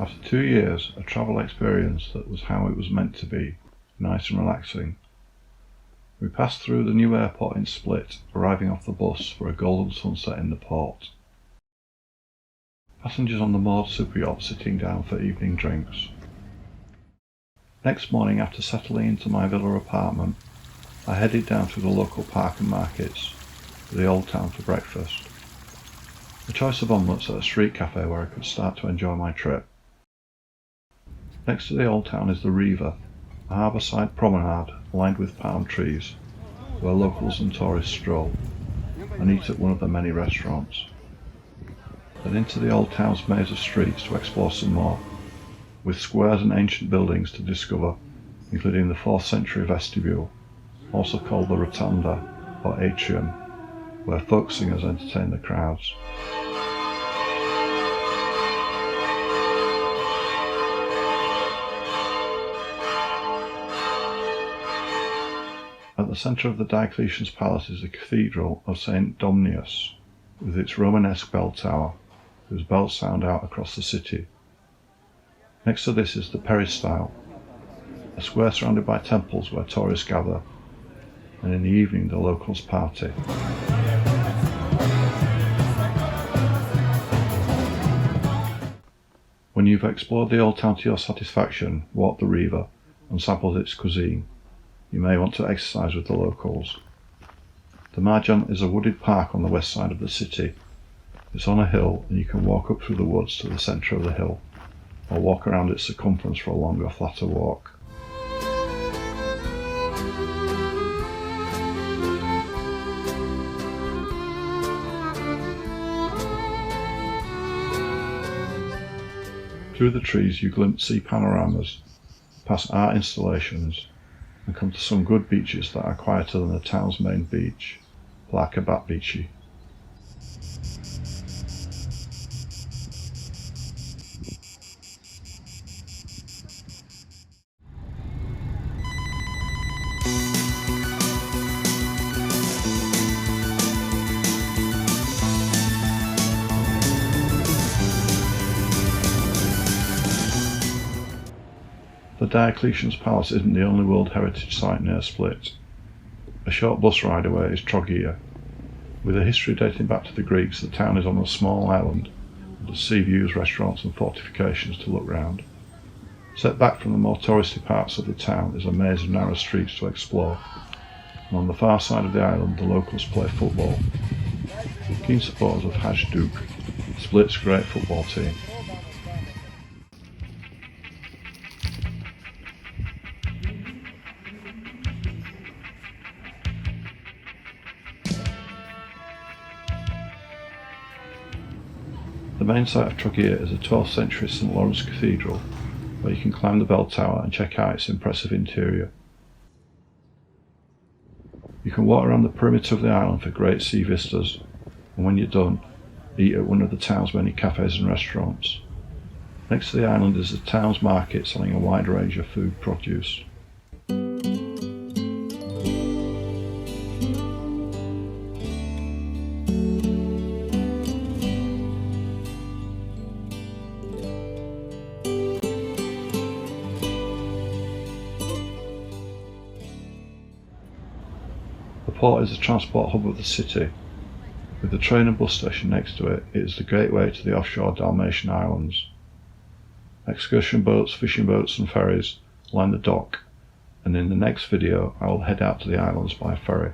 After 2 years, a travel experience that was how it was meant to be, nice and relaxing. We passed through the new airport in Split, arriving off the bus for a golden sunset in the port. Passengers on the moored super yacht sitting down for evening drinks. Next morning, after settling into my villa apartment, I headed down to the local park and markets, to the Old Town for breakfast. A choice of omelettes at a street cafe where I could start to enjoy my trip. Next to the Old Town is the Riva, a harbour-side promenade lined with palm trees, where locals and tourists stroll and eat at one of the many restaurants. Then into the Old Town's maze of streets to explore some more, with squares and ancient buildings to discover, including the 4th century vestibule, also called the Rotunda or Atrium, where folk singers entertain the crowds. At the centre of the Diocletian's palace is the Cathedral of St. Domnius, with its Romanesque bell tower, whose bells sound out across the city. Next to this is the Peristyle, a square surrounded by temples where tourists gather, and in the evening the locals party. When you've explored the Old Town to your satisfaction, walk the Riva and sampled its cuisine, you may want to exercise with the locals. The Marjan is a wooded park on the west side of the city. It's on a hill and you can walk up through the woods to the centre of the hill, or walk around its circumference for a longer, flatter walk. Through the trees you glimpse sea panoramas, pass art installations, and come to some good beaches that are quieter than the town's main beach, Plaka Batbici. The Diocletian's Palace isn't the only World Heritage Site near Split. A short bus ride away is Trogir. With a history dating back to the Greeks, the town is on a small island with sea views, restaurants and fortifications to look round. Set back from the more touristy parts of the town is a maze of narrow streets to explore, and on the far side of the island the locals play football. Keen supporters of Hajduk, Split's great football team. The main site of Trogir is a 12th century St. Lawrence Cathedral, where you can climb the bell tower and check out its impressive interior. You can walk around the perimeter of the island for great sea vistas, and when you're done, eat at one of the town's many cafes and restaurants. Next to the island is the town's market selling a wide range of food produce. The port is the transport hub of the city. With the train and bus station next to it, it is the gateway to the offshore Dalmatian islands. Excursion boats, fishing boats and ferries line the dock, and in the next video I will head out to the islands by ferry.